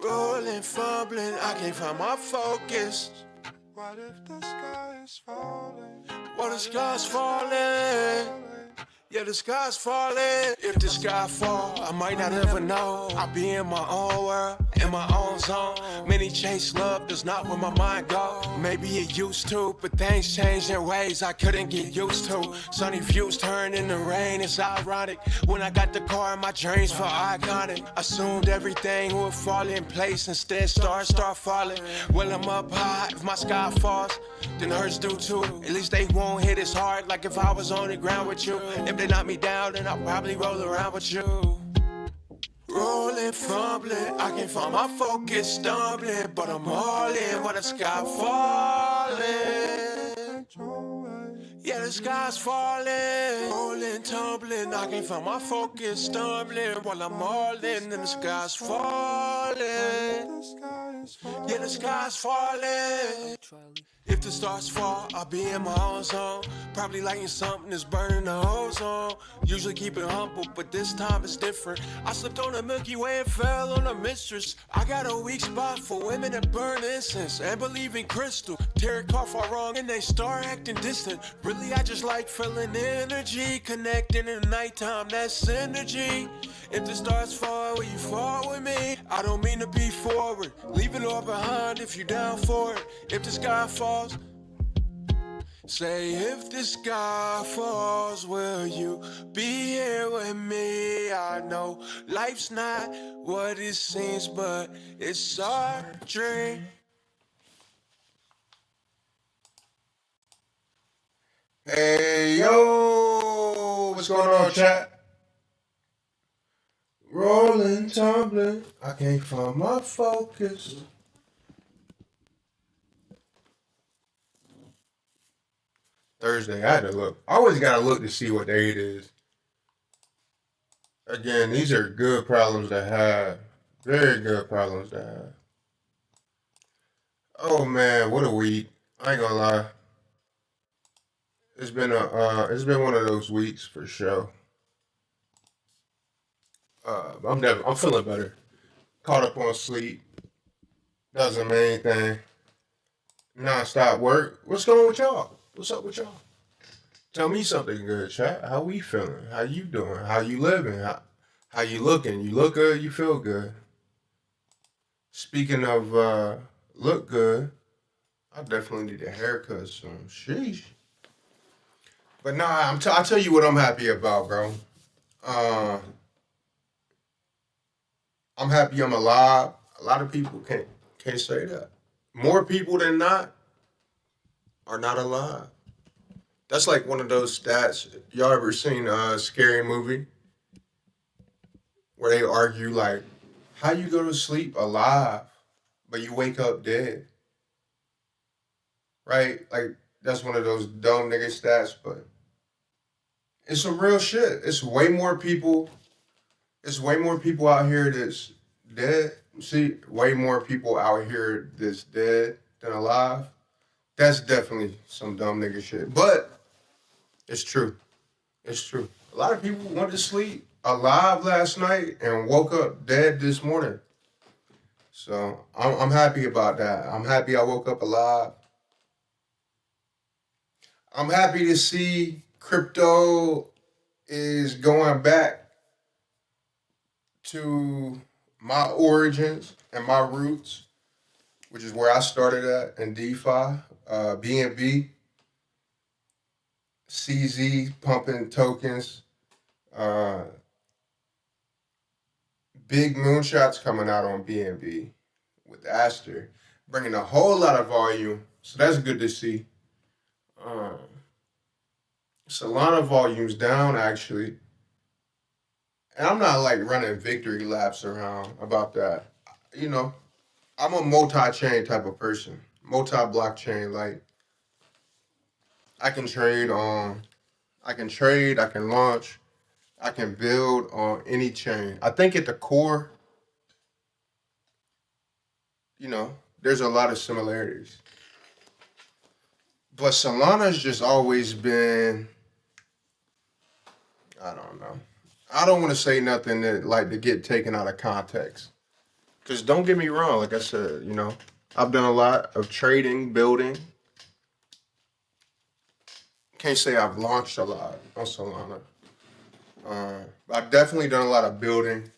Rolling, fumbling, I can't find my focus. What if the sky is falling? What if the sky's falling? Yeah, the sky's falling. If the sky fall, I might not ever know. I'll be in my own world, in my own zone. Many chase love, does not where my mind go. Maybe it used to, but things changed in ways I couldn't get used to. Sunny views turn into rain, it's ironic. When I got the car, my dreams felt iconic. Assumed everything would fall in place, instead start falling. Well, I'm up high, if my sky falls, then hers do too. At least they won't hit as hard like if I was on the ground with you. If they knock me down, then I'll probably roll around with you. Rolling, fumbling, I can't find my focus, stumbling, but I'm all in when the sky falling. Yeah, the sky's falling. Rolling, tumbling, I can't find my focus, stumbling, while I'm all in and the sky's falling. Yeah, the sky's falling. If the stars fall, I'll be in my own zone. Probably lighting something that's burning the ozone. Usually keep it humble, but this time it's different. I slipped on the Milky Way and fell on a mistress. I got a weak spot for women that burn incense and believe in crystal. Tear it off all wrong and they start acting distant. Really, I just like feeling energy, connecting in the nighttime, that's synergy. If the stars fall, will you fall with me? I don't mean to be forward, leave it all behind if you're down for it. If the sky falls, say if the sky falls, will you be here with me? I know life's not what it seems, but it's our dream. Hey, yo, what's going on, chat? Rolling, tumbling, I can't find my focus. Thursday, I had to look. I always got to look to see what day it is. Again, these are good problems to have. Very good problems to have. Oh, man, what a week. I ain't gonna lie. It's been one of those weeks for sure. I'm feeling better. Caught up on sleep. That was the main thing. Non-stop work. What's going on with y'all? What's up with y'all? Tell me something good, chat. How we feeling? How you doing? How you living? How you looking? You look good, you feel good. Speaking of look good, I definitely need a haircut soon. Sheesh. But nah, I'll tell you what I'm happy about, bro. I'm happy I'm alive. A lot of people can't say that. More people than not are not alive. That's like one of those stats. Y'all ever seen a scary movie where they argue like, how you go to sleep alive, but you wake up dead? Right? Like that's one of those dumb nigga stats, but it's some real shit. It's way more people out here that's dead. See, way more people out here that's dead than alive. That's definitely some dumb nigga shit. But it's true. It's true. A lot of people went to sleep alive last night and woke up dead this morning. So I'm happy about that. I'm happy I woke up alive. I'm happy to see crypto is going back to my origins and my roots, which is where I started at in DeFi, BNB, CZ pumping tokens, big moonshots coming out on BNB with Aster, bringing a whole lot of volume. So that's good to see. Solana volume's down actually. And I'm not like running victory laps around about that. You know, I'm a multi-chain type of person. Multi-blockchain. Like I can trade, I can launch, I can build on any chain. I think at the core, you know, there's a lot of similarities. But Solana's just always been I don't know. I don't want to say nothing that like to get taken out of context. Cause don't get me wrong, like I said, I've done a lot of trading, building. Can't say I've launched a lot on Solana. But I've definitely done a lot of building,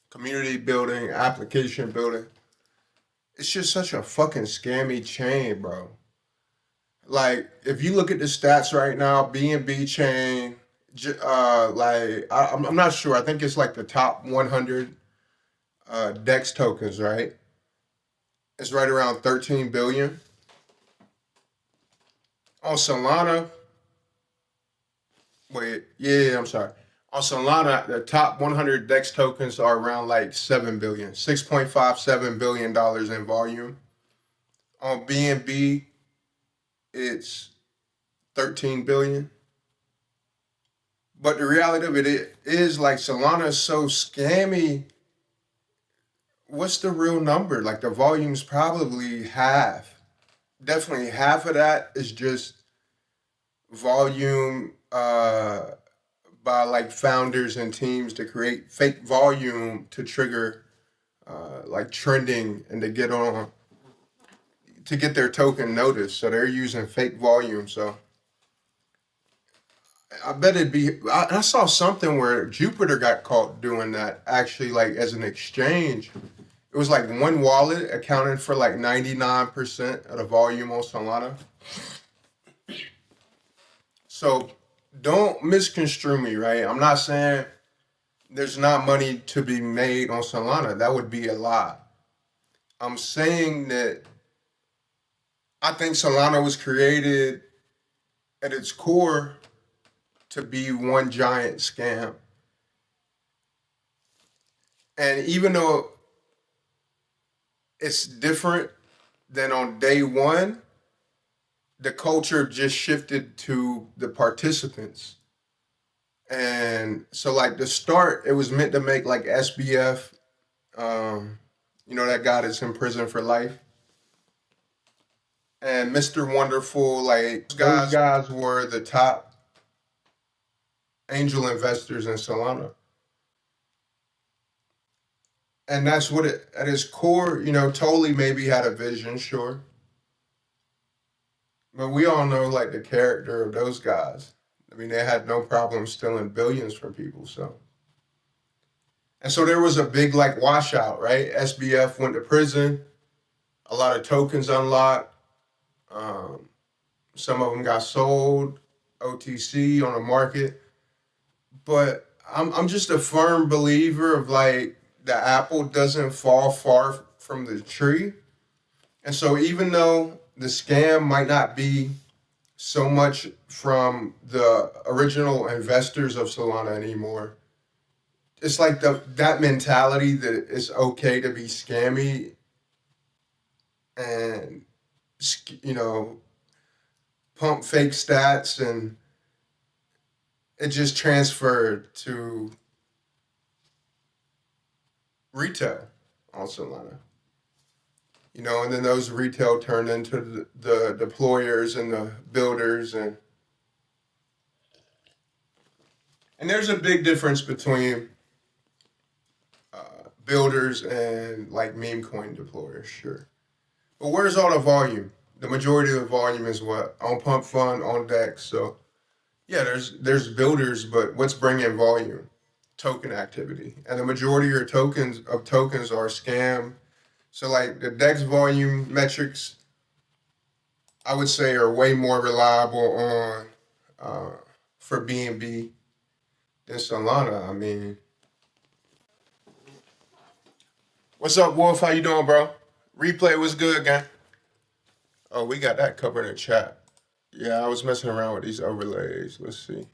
community building, application building. It's just such a fucking scammy chain, bro. Like if you look at the stats right now, BNB chain, I'm not sure. I think it's like the top 100 DEX tokens, right? It's right around 13 billion. On Solana, I'm sorry. On Solana, the top 100 DEX tokens are around like 7 billion, $6.57 billion in volume. On BNB, it's 13 billion. But the reality of it is like Solana is so scammy. What's the real number? Like the volume's probably half. Definitely half of that is just volume by like founders and teams to create fake volume to trigger like trending and to get their token noticed. So they're using fake volume. So I bet it'd be. I saw something where Jupiter got caught doing that actually, like as an exchange. It was like one wallet accounted for like 99% of the volume on Solana. So don't misconstrue me, right? I'm not saying there's not money to be made on Solana. That would be a lie. I'm saying that I think Solana was created at its core to be one giant scam. And even though it's different than on day one, the culture just shifted to the participants. And so like the start, it was meant to make like SBF, that guy that's in prison for life. And Mr. Wonderful, like those guys were the top angel investors in Solana. And that's what it at its core, totally maybe had a vision, sure. But we all know like the character of those guys. I mean, they had no problem stealing billions from people, so. And so there was a big like washout, right? SBF went to prison, a lot of tokens unlocked. Some of them got sold, OTC on the market. But I'm just a firm believer of like the apple doesn't fall far from the tree. And so even though the scam might not be so much from the original investors of Solana anymore, it's like that mentality that it's okay to be scammy and pump fake stats, and it just transferred to retail on Solana. And then those retail turned into the deployers and the builders, and there's a big difference between builders and like meme coin deployers, sure. But where's all the volume? The majority of the volume is what? On Pump Fund, on DEX. So yeah, there's builders, but what's bringing volume? Token activity. And the majority of your tokens are scam. So like the DEX volume metrics, I would say are way more reliable on for BNB than Solana. I mean, what's up, Wolf? How you doing, bro? Replay was good, gang. Oh, we got that covered in chat. Yeah, I was messing around with these overlays. Let's see.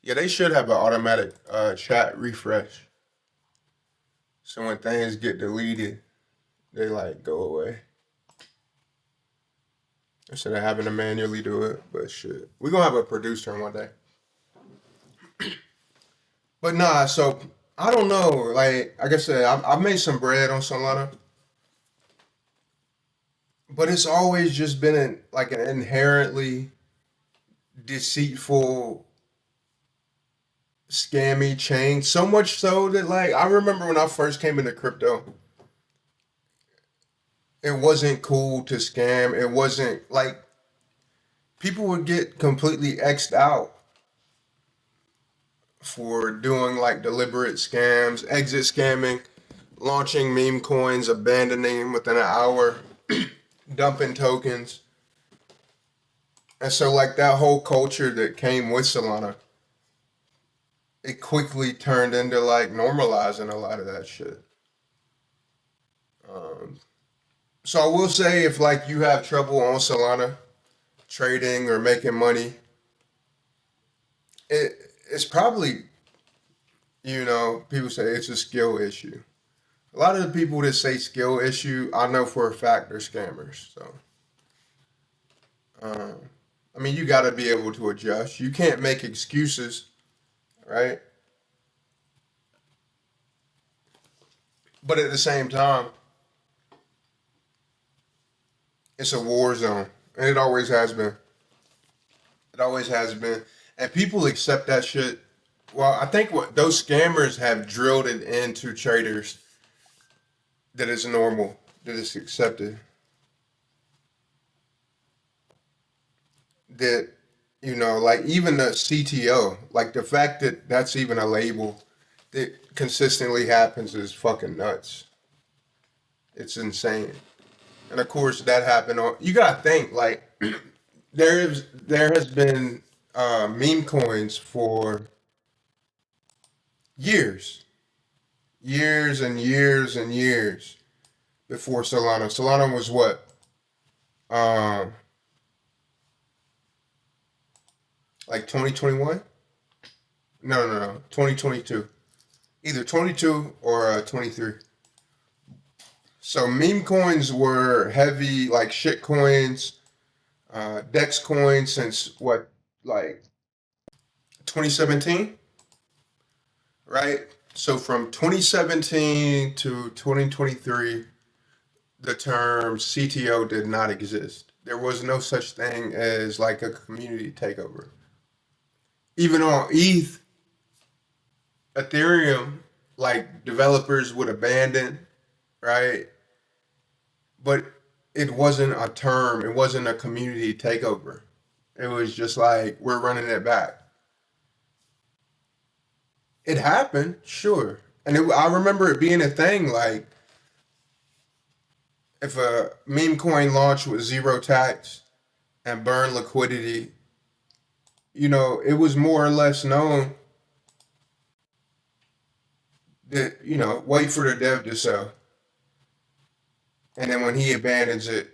Yeah, they should have an automatic chat refresh. So when things get deleted, they like go away. Instead of having to manually do it, but shit. We're gonna have a producer one day. But nah, so I don't know. Like I said, I've made some bread on Solana. But it's always just been an inherently deceitful, scammy chain. So much so that, like, I remember when I first came into crypto, it wasn't cool to scam. It wasn't like people would get completely X'd out for doing like deliberate scams, exit scamming, launching meme coins, abandoning them within an hour, dumping tokens. And so, like, that whole culture that came with Solana, it quickly turned into like normalizing a lot of that shit. So I will say, if like you have trouble on Solana trading or making money, it's probably, people say it's a skill issue. A lot of the people that say skill issue, I know for a fact they're scammers. So, I mean, you got to be able to adjust. You can't make excuses, right? But at the same time, it's a war zone, and it always has been. It always has been, and people accept that shit. Well, I think what those scammers have drilled it into traders that it's normal, that it's accepted, that like even the CTO, like the fact that that's even a label that consistently happens is fucking nuts. It's insane. And of course, that happened on. You gotta think like there has been meme coins for years, years and years and years before Solana. Solana was what, like 2021? No, 2022. Either 22 or 23. So meme coins were heavy, like shit coins, Dex coins since what, like 2017, right? So from 2017 to 2023, the term CTO did not exist. There was no such thing as like a community takeover. Even on Ethereum, like developers would abandon, right? But it wasn't a term, it wasn't a community takeover. It was just like, we're running it back. It happened, sure. And I remember it being a thing, like, if a meme coin launched with zero tax and burned liquidity, it was more or less known that, wait for the dev to sell. And then when he abandons it,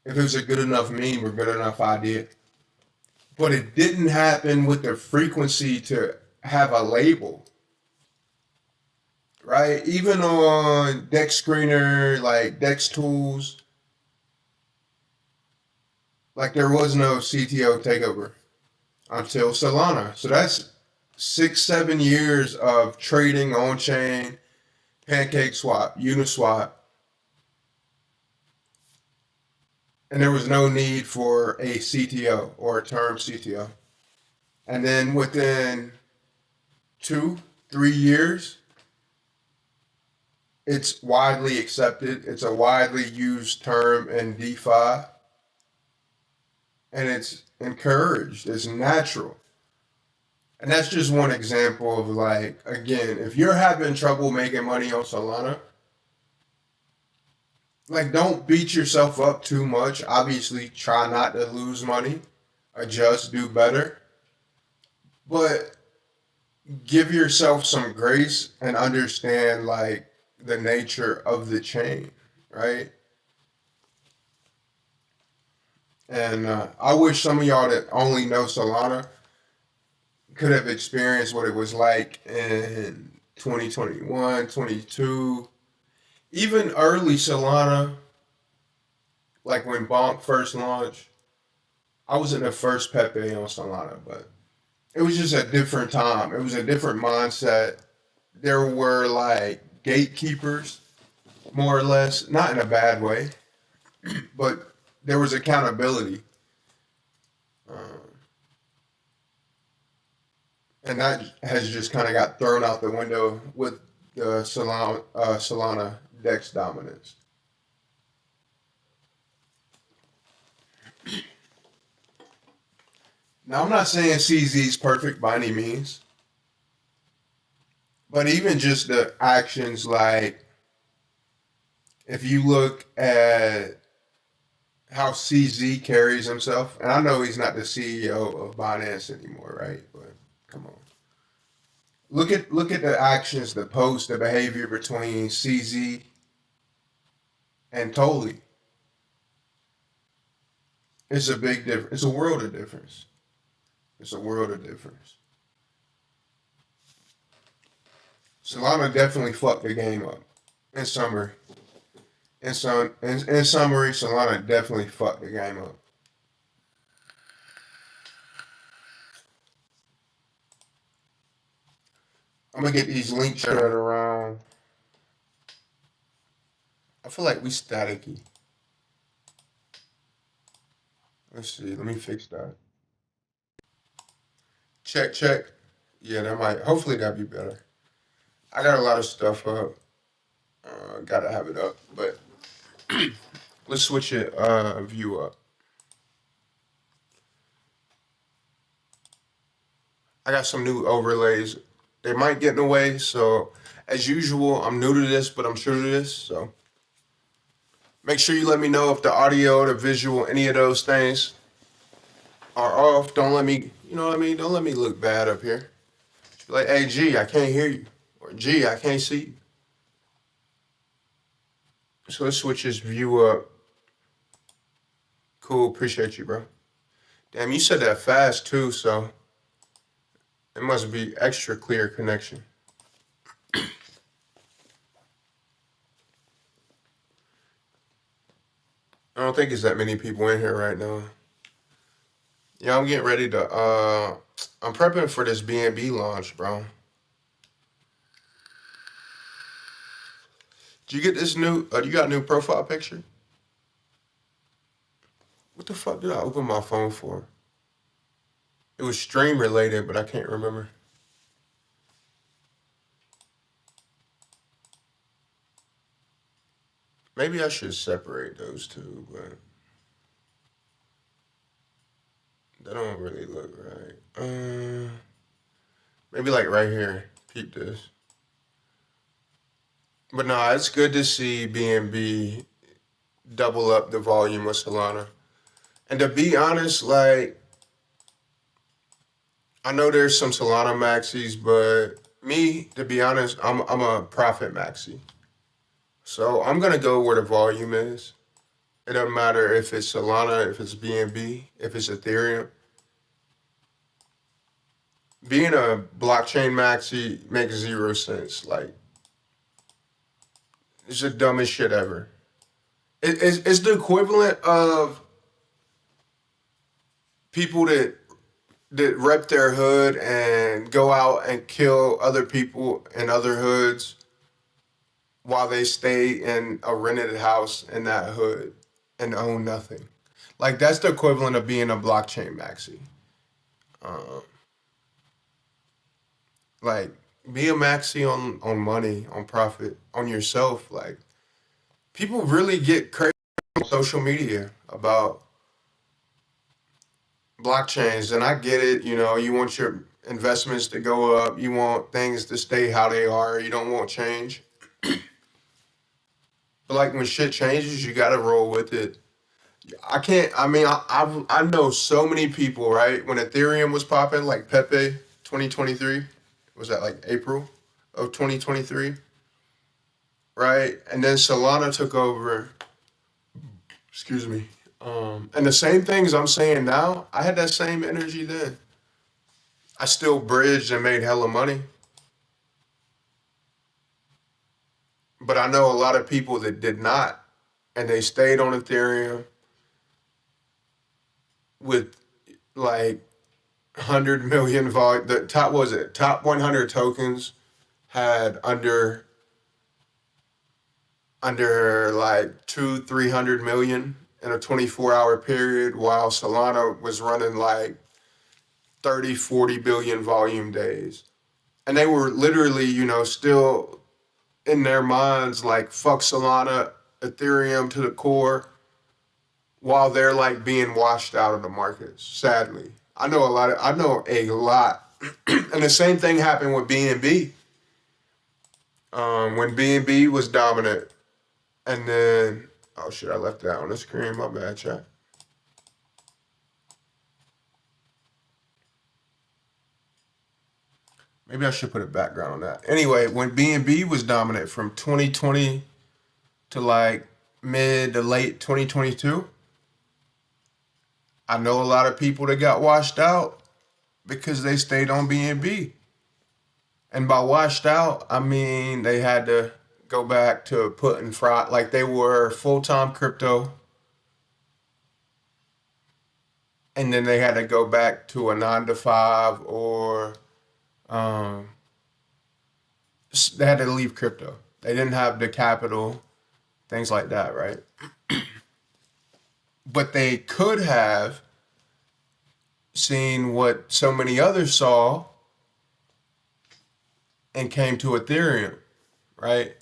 if it was a good enough meme or good enough idea. But it didn't happen with the frequency to have a label, right? Even on Dex Screener, like Dex Tools, like there was no CTO takeover until Solana. So that's 6-7 years of trading on chain, Pancake Swap, Uniswap. And there was no need for a CTO or a term CTO. And then within 2-3 years, it's widely accepted. It's a widely used term in DeFi. And it's encouraged. It's natural. And that's just one example of, like, again, if you're having trouble making money on Solana, like, don't beat yourself up too much. Obviously, try not to lose money. Adjust, do better. But give yourself some grace and understand, like, the nature of the chain, right? And I wish some of y'all that only know Solana could have experienced what it was like in 2021, 22, even early Solana, like when Bonk first launched. I was in the first Pepe on Solana, but it was just a different time. It was a different mindset. There were like gatekeepers, more or less, not in a bad way, but there was accountability. And that has just kind of got thrown out the window with the Solana DEX dominance. Now, I'm not saying CZ is perfect by any means, but even just the actions, like if you look at how CZ carries himself, and I know he's not the CEO of Binance anymore, right? But come on, look at the actions, the posts, the behavior between CZ and Tolly. It's a big difference. It's a world of difference. It's a world of difference. Solana definitely fucked the game up. In summary, in summary, Solana definitely fucked the game up. I'm gonna get these links shared around. I feel like we staticky. Let's see. Let me fix that. Check, check. Yeah, that might. Hopefully, that'd be better. I got a lot of stuff up. Gotta have it up, but let's switch it. View up. I got some new overlays. They might get in the way, so as usual, I'm new to this, but I'm true to this. So make sure you let me know if the audio, the visual, any of those things are off. Don't let me, you know what I mean? Don't let me look bad up here. Like, hey, G, I can't hear you. Or G, I can't see you. So let's switch this view up. Cool, appreciate you, bro. Damn, you said that fast too, so it must be extra clear connection. I don't think there's that many people in here right now. Yeah, I'm getting ready to, I'm prepping for this BNB launch, bro. Did you get this new, you got a new profile picture? What the fuck did I open my phone for? It was stream related, but I can't remember. Maybe I should separate those two, but that don't really look right. Maybe like right here. Peep this. But nah, it's good to see BNB double up the volume of Solana. And to be honest, like, I know there's some Solana maxis, but me, to be honest, I'm a profit maxi. So I'm gonna go where the volume is. It doesn't matter if it's Solana, if it's BNB, if it's Ethereum. Being a blockchain maxi makes zero sense. Like, it's the dumbest shit ever. It's the equivalent of people that rep their hood and go out and kill other people in other hoods while they stay in a rented house in that hood and own nothing. Like, that's the equivalent of being a blockchain maxi. Like, be a maxi on money, on profit, on yourself. Like, people really get crazy on social media about blockchains, and I get it. You know, you want your investments to go up, you want things to stay how they are, you don't want change. But like, when shit changes, you gotta roll with it. I can't. I mean, I know so many people. Right, when Ethereum was popping, like Pepe 2023, was that like April of 2023? Right, and then Solana took over. Excuse me. And the same things I'm saying now, I had that same energy then. I still bridged and made hella money. But I know a lot of people that did not, and they stayed on Ethereum with like 100 million vol. The top, was it top 100 tokens had under like 300 million in a 24-hour period, while Solana was running like 30, 40 billion volume days. And they were literally, still in their minds like fuck Solana, Ethereum to the core, while they're like being washed out of the markets. Sadly, I know a lot, and the same thing happened with BNB. When BNB was dominant, and then oh shit, I left that on the screen. My bad, chat. Maybe I should put a background on that. Anyway, when BNB was dominant from 2020 to like mid to late 2022, I know a lot of people that got washed out because they stayed on BNB. And by washed out, I mean they had to go back to putting fraud, like they were full-time crypto, and then they had to go back to a 9 to 5, or um, they had to leave crypto. They didn't have the capital, things like that, right? But they could have seen what so many others saw and came to Ethereum, right?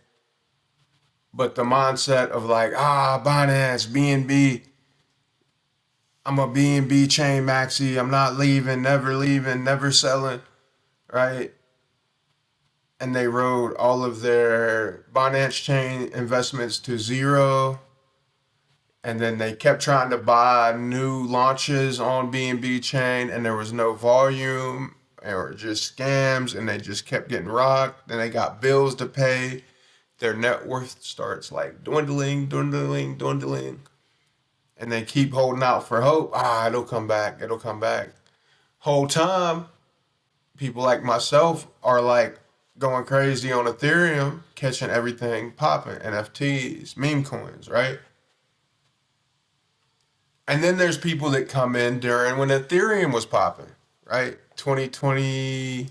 But the mindset of like, Binance, BNB, I'm a BNB chain maxi, I'm not leaving, never selling, right? And they rode all of their Binance chain investments to zero. And then they kept trying to buy new launches on BNB chain, and there was no volume, or just scams, and they just kept getting rocked. Then they got bills to pay. Their net worth starts like dwindling, and they keep holding out for hope. It'll come back. Whole time, people like myself are like going crazy on Ethereum, catching everything popping, NFTs, meme coins, right? And then there's people that come in during when Ethereum was popping, right? 2020.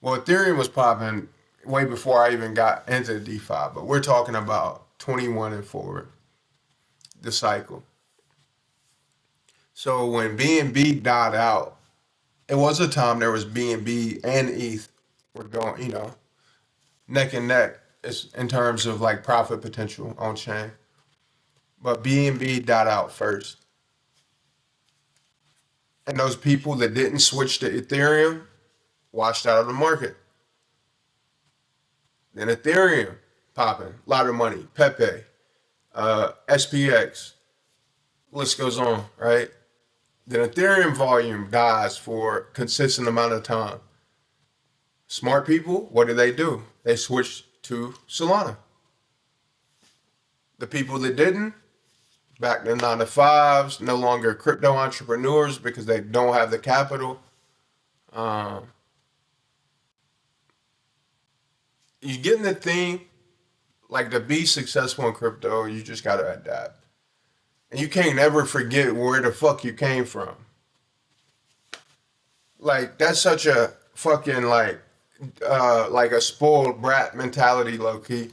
Well, Ethereum was popping way before I even got into DeFi, but we're talking about 21 and forward, the cycle. So when BNB died out, it was a time there was BNB and ETH were going, neck and neck in terms of like profit potential on chain. But BNB died out first. And those people that didn't switch to Ethereum washed out of the market. Then Ethereum popping, a lot of money, Pepe, SPX, list goes on, right? Then Ethereum volume dies for a consistent amount of time. Smart people, what do? They switch to Solana. The people that didn't, back to 9 to 5s, no longer crypto entrepreneurs because they don't have the capital. You getting the thing, like to be successful in crypto, you just gotta adapt. And you can't ever forget where the fuck you came from. Like that's such a fucking like a spoiled brat mentality, low key,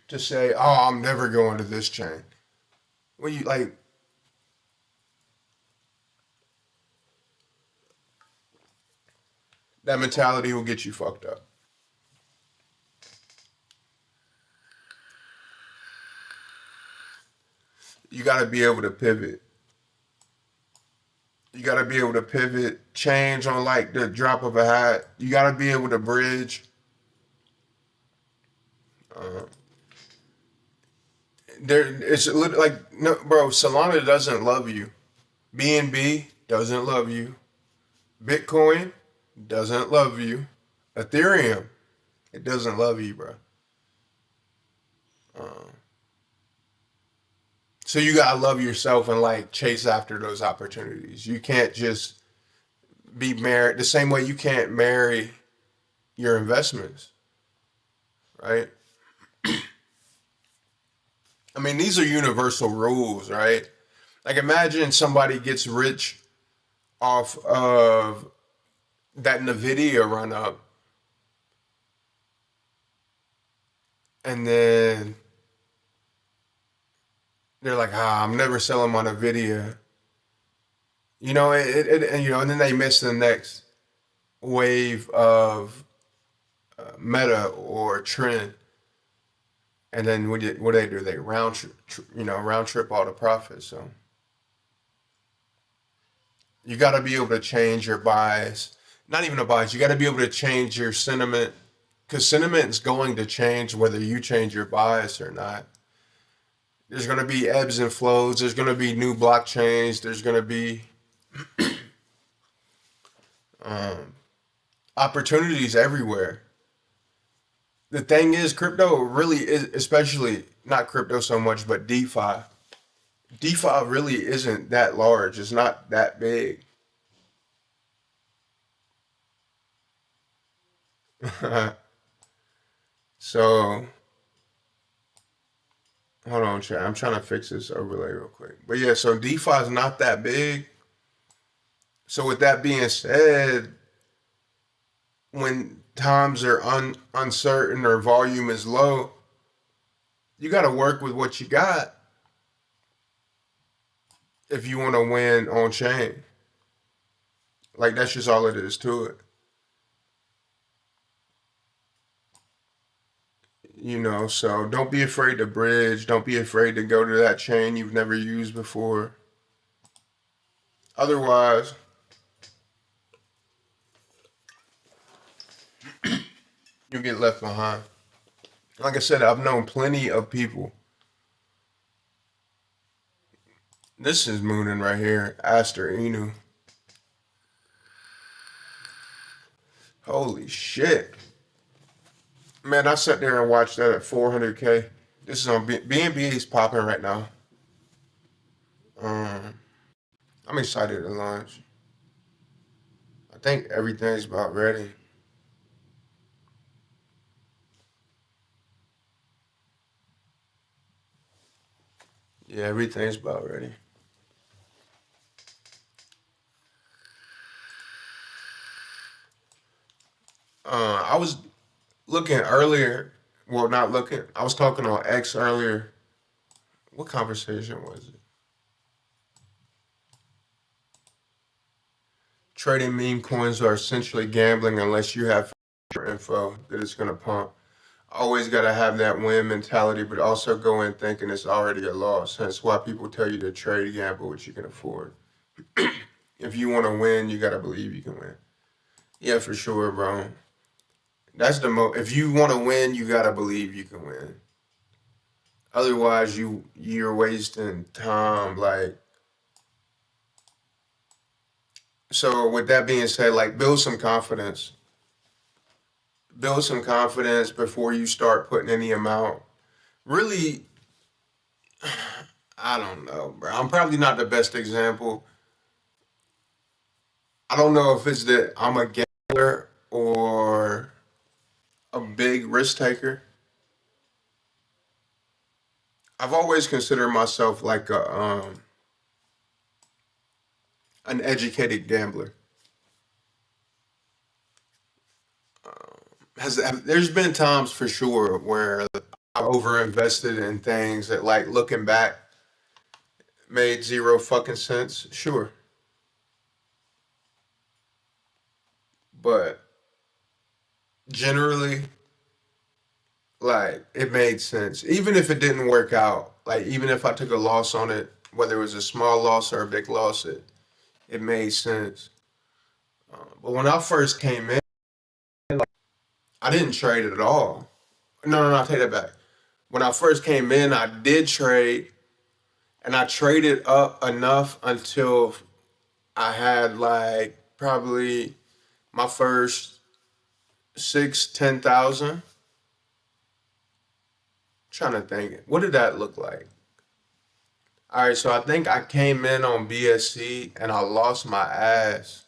to say, I'm never going to this chain. When you like, that mentality will get you fucked up. You got to be able to pivot. You got to be able to pivot, change on like the drop of a hat. You got to be able to bridge. It's like, no, bro, Solana doesn't love you. BNB doesn't love you. Bitcoin doesn't love you. Ethereum, it doesn't love you, bro. So you gotta love yourself and like chase after those opportunities. You can't just be married the same way you can't marry your investments, right? I mean, these are universal rules, right? Like imagine somebody gets rich off of that NVIDIA run up, and then they're like, I'm never selling my NVIDIA. And then they miss the next wave of meta or trend, and then what do they do? They round trip all the profits. So you got to be able to change your bias. Not even a bias. You got to be able to change your sentiment, because sentiment is going to change whether you change your bias or not. There's going to be ebbs and flows. There's going to be new blockchains. There's going to be um, opportunities everywhere. The thing is, crypto really is, especially not crypto so much, but DeFi. DeFi really isn't that large. It's not that big. So hold on, chat. I'm trying to fix this overlay real quick. But yeah, so DeFi is not that big. So with that being said, when times are uncertain or volume is low, you got to work with what you got if you want to win on chain. Like that's just all it is to it. So don't be afraid to bridge. Don't be afraid to go to that chain you've never used before. Otherwise, you get left behind. Like I said, I've known plenty of people. This is Moonin right here, Aster Inu. Holy shit. Man, I sat there and watched that at 400K. This is on BNB is popping right now. Um, I'm excited to launch. I think everything's about ready. Yeah, everything's about ready. I was looking earlier. Well, not looking. I was talking on X earlier. What conversation was it? Trading meme coins are essentially gambling unless you have info that it's going to pump. Always got to have that win mentality, but also go in thinking it's already a loss. That's why people tell you to trade gamble what you can afford. If you want to win, you got to believe you can win. Yeah, for sure, bro. That's the If you want to win, you got to believe you can win. Otherwise, you're wasting time. So with that being said, build some confidence. Build some confidence before you start putting any amount. Really, I don't know, bro. I'm probably not the best example. I don't know if it's that I'm a gambler or a big risk taker. I've always considered myself like an educated gambler. There's been times for sure where I overinvested in things that, looking back, made zero fucking sense. Sure, but generally, it made sense. Even if it didn't work out, even if I took a loss on it, whether it was a small loss or a big loss, it made sense. But when I first came in, I didn't trade it at all. No, I take that back. When I first came in, I did trade, and I traded up enough until I had probably my first 10,000. Trying to think, what did that look like? All right, so I think I came in on BSC and I lost my ass.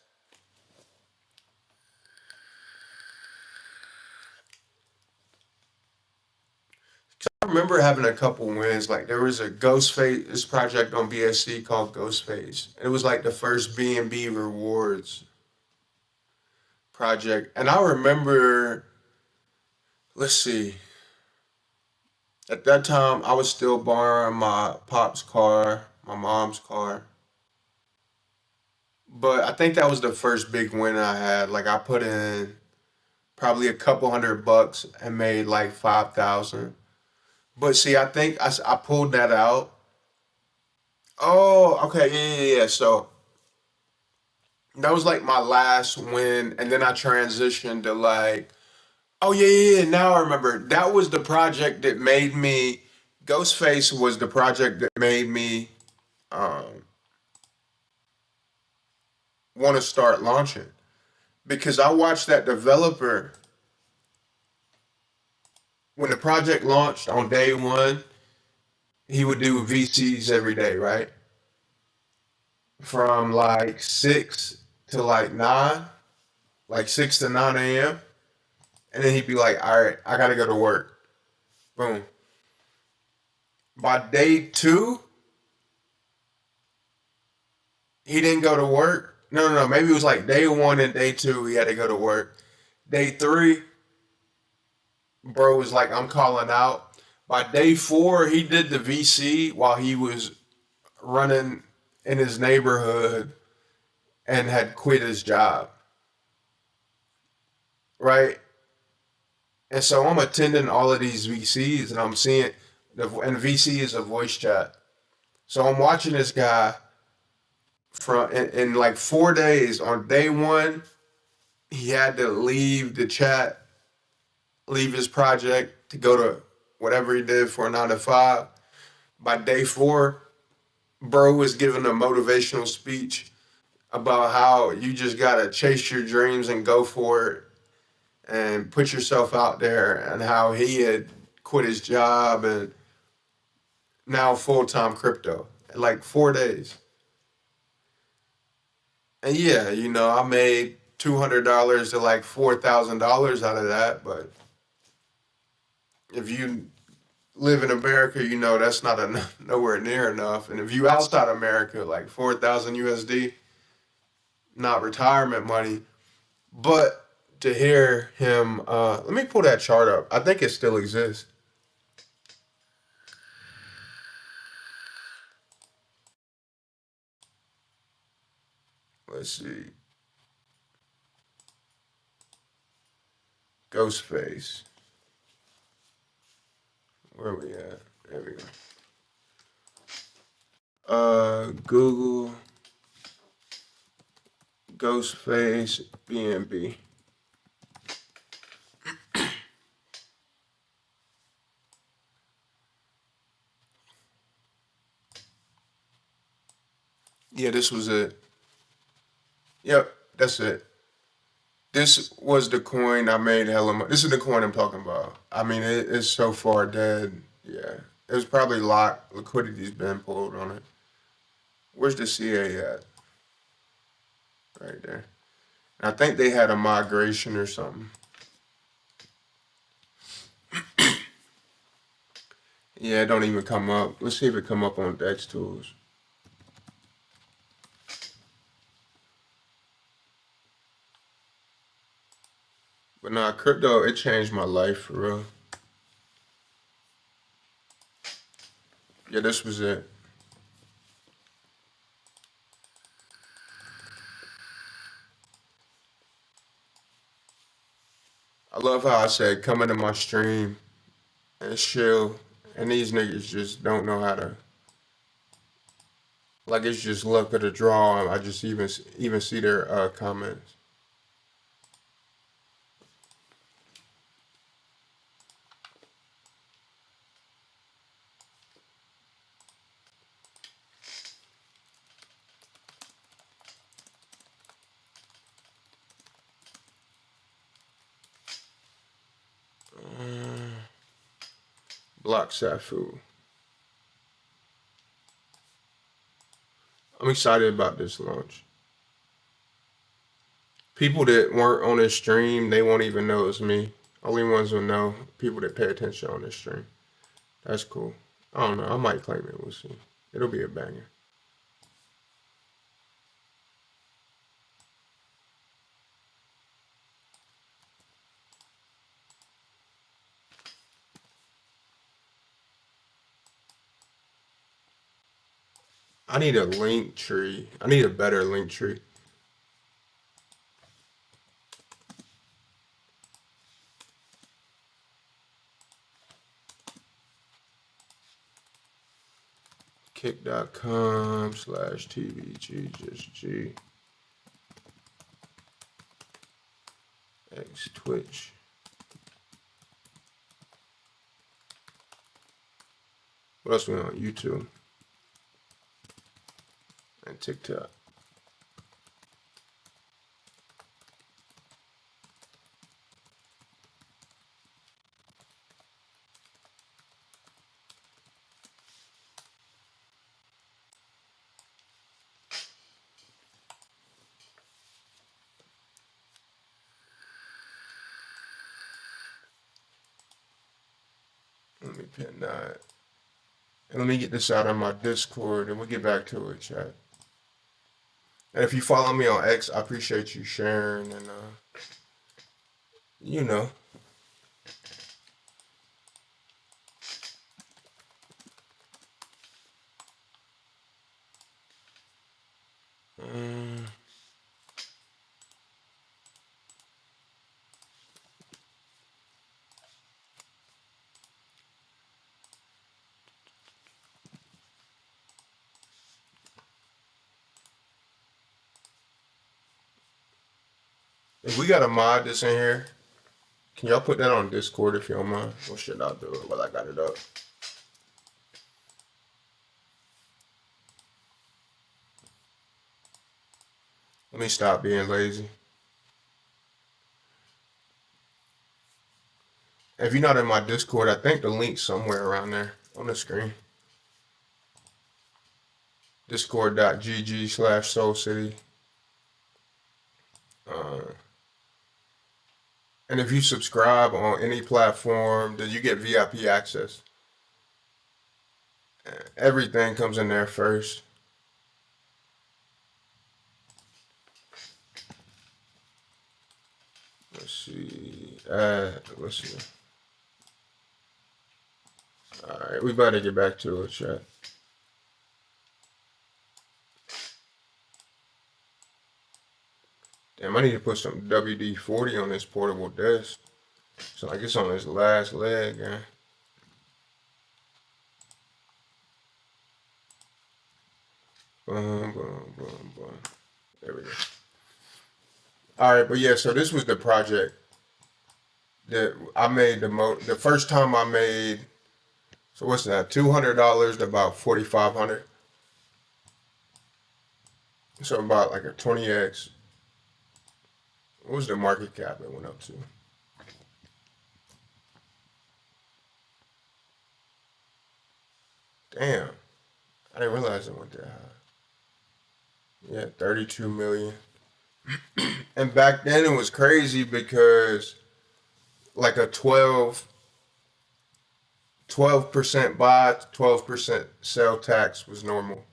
I remember having a couple wins. There was a Ghostface this project on BSC called Ghostface. It was the first BNB rewards project, and I remember. Let's see. At that time, I was still borrowing my pop's car, my mom's car. But I think that was the first big win I had. Like I put in probably a couple $100 and made like 5,000. But see, I think I pulled that out. Oh, okay, yeah. So that was like my last win, and then I transitioned to like, oh yeah. Now I remember that was the project that made me. Ghostface was the project that made me um, want to start launching because I watched that developer when the project launched on day one. He would do VCs every day, right? From like 6 to like 9, like 6 to 9 a.m. And then he'd be like, all right, I gotta go to work. Boom. By day two, he didn't go to work. No. Maybe it was like day one and day two, he had to go to work. Day three, bro was like, I'm calling out. By day four, he did the VC while he was running in his neighborhood and had quit his job. Right? And so I'm attending all of these VCs and I'm seeing, and VC is a voice chat. So I'm watching this guy from in like 4 days. On day one, he had to leave the chat, leave his project to go to whatever he did for a 9 to 5. By day four, bro was giving a motivational speech about how you just gotta chase your dreams and go for it and put yourself out there, and how he had quit his job and now full-time crypto in like 4 days. And yeah, I made $200 to like $4,000 out of that. But if you live in America, that's not nowhere near enough. And if you outside America, like 4,000 USD, not retirement money. But to hear him, let me pull that chart up. I think it still exists. Let's see. Ghostface. Where are we at? There we go. Google Ghostface BNB. Yeah, this was it. Yep, that's it. This was the coin I made hella money. This is the coin I'm talking about. I mean, it's so far dead. Yeah, it was probably locked. Liquidity's been pulled on it. Where's the CA at? Right there. And I think they had a migration or something. Yeah, it don't even come up. Let's see if it come up on Dex Tools. But nah, crypto, it changed my life for real. Yeah, this was it. I love how I said come into my stream and chill, and these niggas just don't know how to. Like it's just luck of the draw. I just even see their comments. Block Safu. I'm excited about this launch. People that weren't on this stream, they won't even know it's me. Only ones who know people that pay attention on this stream. That's cool. I don't know. I might claim it. We'll see. It'll be a banger. I need a link tree. I need a better link tree. kick.com/TVGGG X Twitch. What else we on? YouTube and TikTok. Let me pin that. And let me get this out on my Discord and we'll get back to it, chat. And if you follow me on X, I appreciate you sharing and you know. If we got a mod that's in here, can y'all put that on Discord if you don't mind? Or should I do it while I got it up? Let me stop being lazy. If you're not in my Discord, I think the link's somewhere around there on the screen. Discord.gg/SoulCity. And if you subscribe on any platform, then you get VIP access. Everything comes in there first. Let's see. Let's see. Alright, we better get back to it, chat. Damn, I need to put some WD-40 on this portable desk. So like it's on this last leg, man. Boom, boom, boom, boom. There we go. Alright, but yeah, so this was the project that I made the first time I made, so what's that, $200 to about $4,500. So about like a 20x. What was the market cap it went up to? Damn. I didn't realize it went that high. Yeah, 32 million. And back then it was crazy because like a 12% buy, 12% sell tax was normal.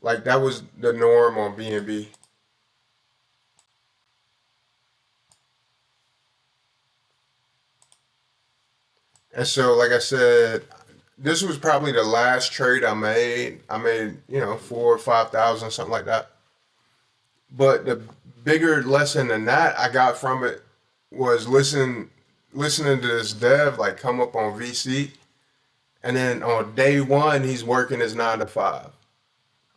Like that was the norm on BNB. And so, like I said, this was probably the last trade I made. I made, you know, 4,000 or 5,000, something like that. But the bigger lesson than that I got from it was listening to this dev like come up on VC, and then on day one he's working his 9 to 5.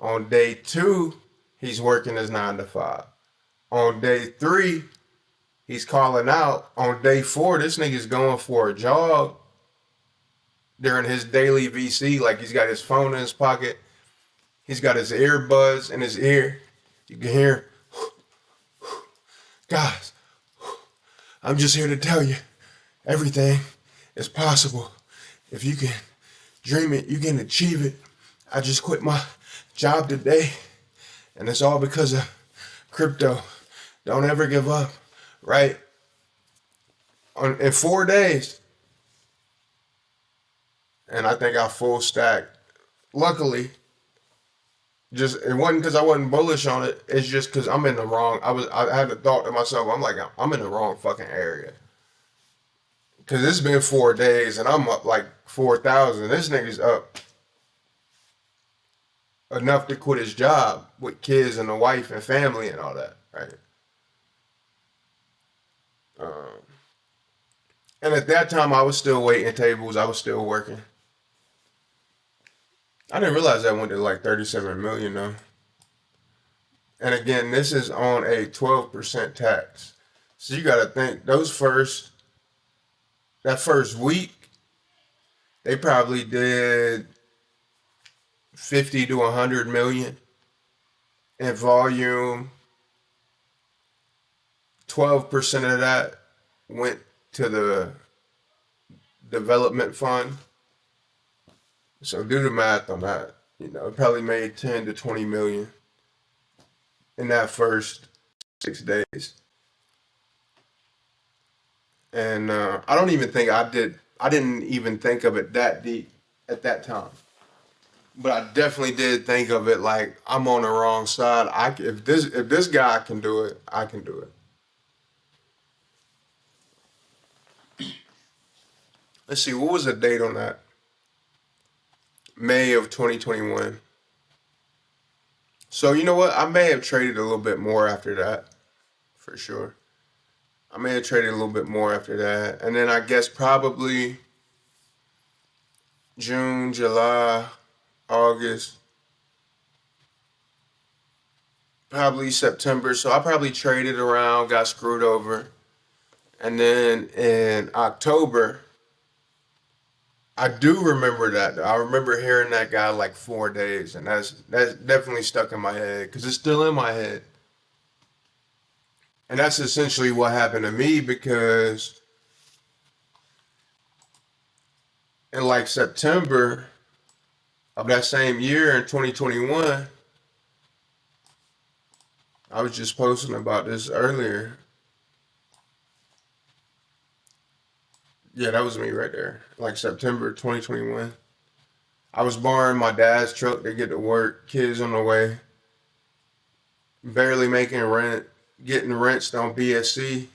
On day 2 he's working his 9 to 5. On day 3 he's calling out. On day 4 this nigga's going for a jog during his daily VC. Like he's got his phone in his pocket, he's got his earbuds in his ear. You can hear, guys, I'm just here to tell you, everything is possible. If you can dream it, you can achieve it. I just quit my job today, and it's all because of crypto. Don't ever give up, right? In 4 days, and I think I full stacked. Luckily, it wasn't because I wasn't bullish on it. It's just because I'm in the wrong. I had a thought to myself. I'm like, I'm in the wrong fucking area. Because it's been 4 days and I'm up like 4,000. This nigga's up enough to quit his job with kids and a wife and family and all that, right? And at that time, I was still waiting tables. I was still working. I didn't realize that went to like 37 million though. And again, this is on a 12% tax. So you got to think that first week, they probably did 50 to 100 million in volume. 12% of that went to the development fund. So do the math on that. It probably made 10 to 20 million in that first 6 days. And I don't even think I didn't even think of it that deep at that time. But I definitely did think of it like I'm on the wrong side. If this guy can do it, I can do it. Let's see, what was the date on that? May of 2021. So you know what? I may have traded a little bit more after that, for sure. I may have traded a little bit more after that, and then I guess probably June, July, August, probably September. So I probably traded around, got screwed over. And then in October, I do remember that. I remember hearing that guy like 4 days, and that's definitely stuck in my head because it's still in my head. And that's essentially what happened to me because in like September of that same year in 2021, I was just posting about this earlier. Yeah, that was me right there. Like September 2021. I was borrowing my dad's truck to get to work, kids on the way, barely making rent, getting wrenched on BSC.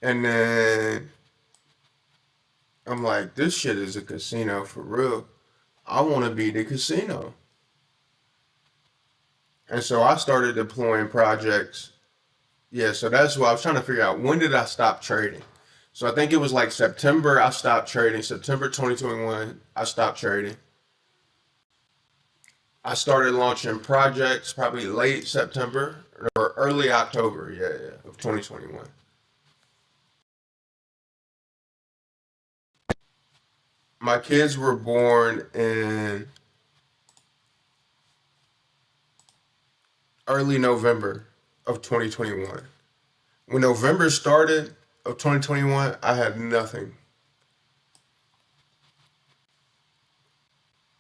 And then I'm like, this shit is a casino for real. I want to be the casino. And so I started deploying projects. Yeah, so that's what I was trying to figure out. When did I stop trading? So I think it was like September I stopped trading. September 2021, I stopped trading. I started launching projects probably late September or early October, yeah, of 2021. My kids were born in early November of 2021. When November started of 2021, I had nothing.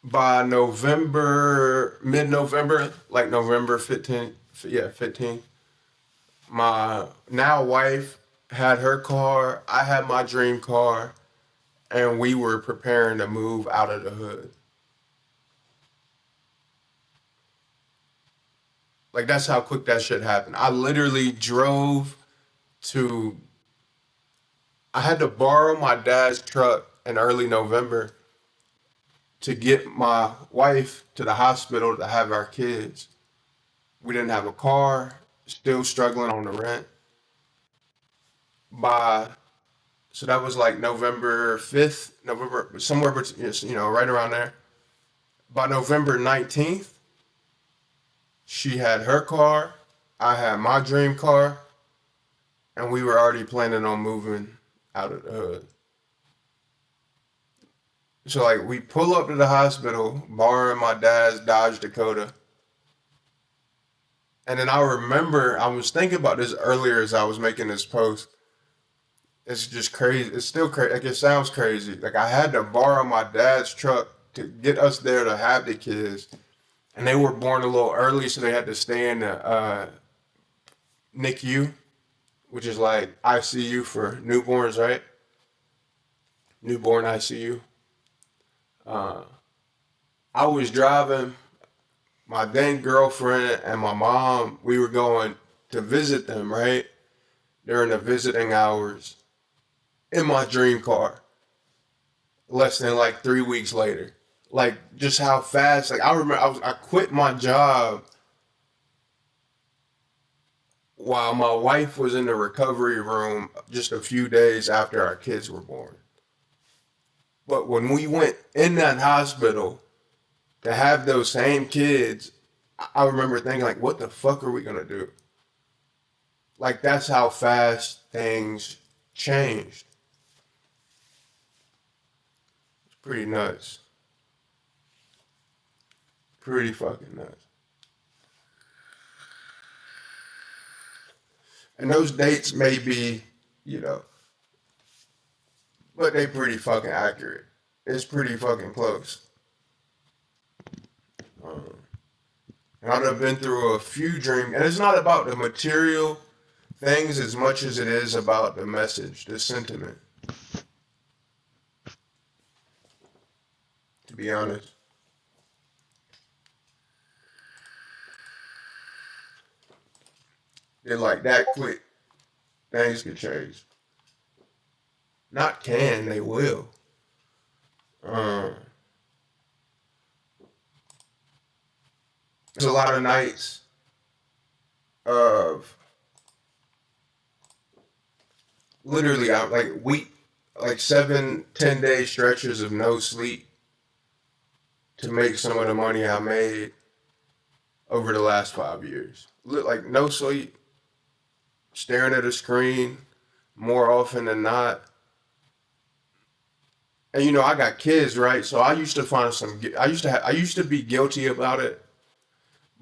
By November, mid-November, like November 15th, yeah, 15th, my now wife had her car, I had my dream car, and we were preparing to move out of the hood. Like that's how quick that shit happened. I literally drove to I had to borrow my dad's truck in early November to get my wife to the hospital to have our kids. We didn't have a car, still struggling on the rent. By so that was like November 5th, November somewhere between right around there. By November 19th, she had her car, I had my dream car, and we were already planning on moving out of the hood. So like we pull up to the hospital, borrowing my dad's Dodge Dakota. And then I remember I was thinking about this earlier as I was making this post. It's just crazy. It's still crazy. Like it sounds crazy. Like I had to borrow my dad's truck to get us there to have the kids. And they were born a little early, so they had to stay in the NICU, which is like ICU for newborns, right? Newborn ICU. Uh, I was driving my then girlfriend and my mom. We were going to visit them, right? During the visiting hours in my dream car. Less than like 3 weeks later. Like just how fast. Like I remember, I quit my job while my wife was in the recovery room just a few days after our kids were born. But when we went in that hospital to have those same kids, I remember thinking, like, what the fuck are we gonna do? Like, that's how fast things changed. It's pretty nuts. Pretty fucking nuts. And those dates may be, you know, but they pretty fucking accurate. It's pretty fucking close. And I've been through a few dreams, and it's not about the material things as much as it is about the message, the sentiment. To be honest. They're like that quick. Things can change. Not can, they will. There's a lot of nights of literally like 7-10 day stretches of no sleep to make some of the money I made over the last 5 years. Like no sleep, staring at a screen more often than not. And you know, I got kids, right? So I used to be guilty about it.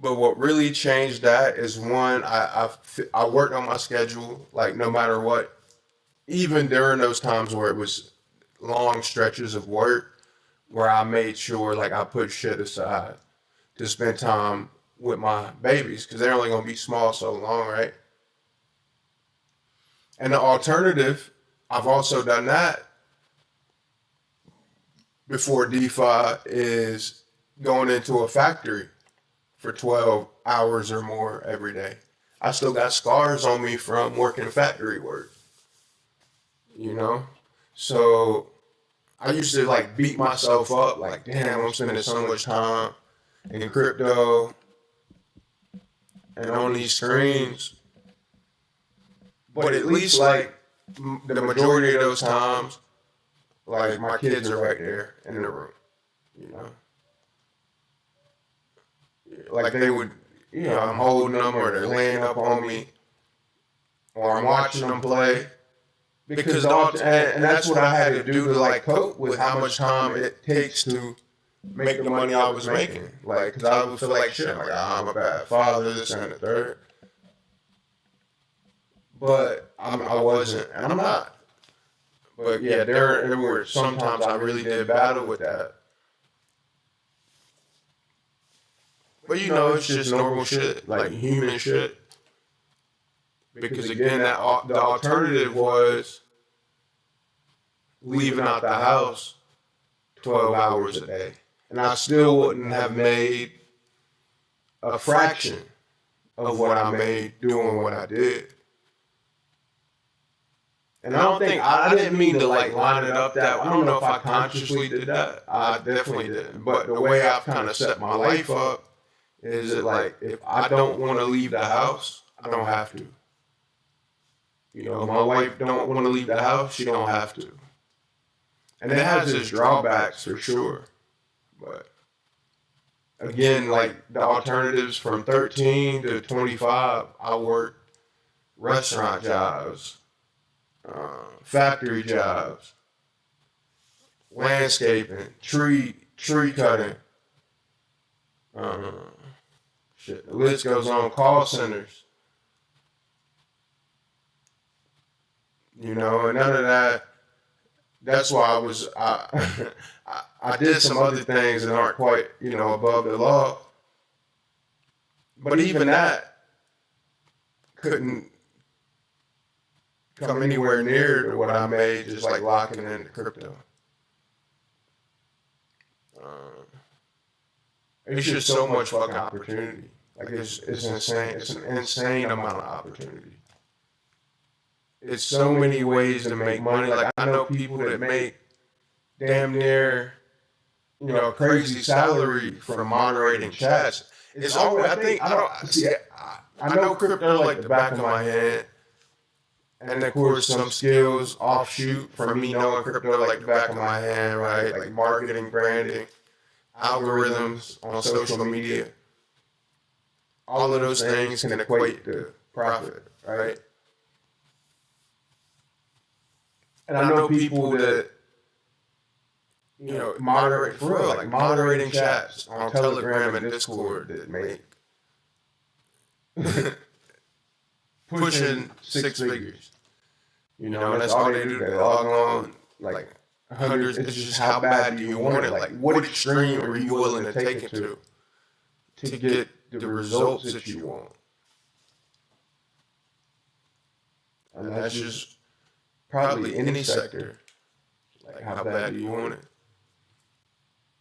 But what really changed that is one, I worked on my schedule, like no matter what, even during those times where it was long stretches of work, where I made sure like I put shit aside to spend time with my babies, because they're only gonna be small so long, right? And the alternative, I've also done that before DeFi, is going into a factory for 12 hours or more every day. I still got scars on me from working factory work, you know? So I used to like beat myself up, like, damn, I'm spending so much time in crypto and on these screens. But at least like the majority of those times, like my kids are right there in the room, you know? Like they would, you know, I'm holding them or they're laying up on me or I'm watching them play. Because and that's what I had to do to like cope with how much time it takes to make the money I was making. Like, because I would feel like shit, like, I'm a bad father, this and the third. But I wasn't, and I'm not. But yeah, there were sometimes I really did battle with that. But you know, it's just normal shit, like human shit. Because again, the alternative was leaving out the house 12 hours a day. And I still wouldn't have made a fraction of what I made doing what I did. And I didn't mean to like line it up that way. I don't know if I consciously did that. I definitely didn't. But the way I've kind of set my life up is that like, if I don't want to leave the house, I don't have to. You know, my wife don't want to leave the house, she don't have to. And it has its drawbacks for sure. But again, like the alternatives from 13 to 25, I worked restaurant jobs, factory jobs, landscaping, tree cutting, shit, the list goes on, call centers. You know, and none of that. That's why I did some other things that aren't quite, you know, above the law. But even that couldn't come anywhere near to what I made just like locking into crypto. It's just so much fucking opportunity. Like it's insane. It's an insane amount of opportunity. It's so many ways to make money. Like I know people that make damn near, you know, a crazy salary from moderating chats. It's always, I know crypto like the back of my head. And of course, some skills offshoot from me knowing crypto like the back of my hand, right? Like marketing, branding, algorithms on social media. All of those things can equate to profit, right? And I know people that, moderate for real, like moderating chats on Telegram and Discord that make pushing six figures. And that's all they do. They log on like hundreds. It's just how bad do you want it? Like what extreme are you willing to take it to get the results that you want? And that's just probably any sector. Like how bad do you want it?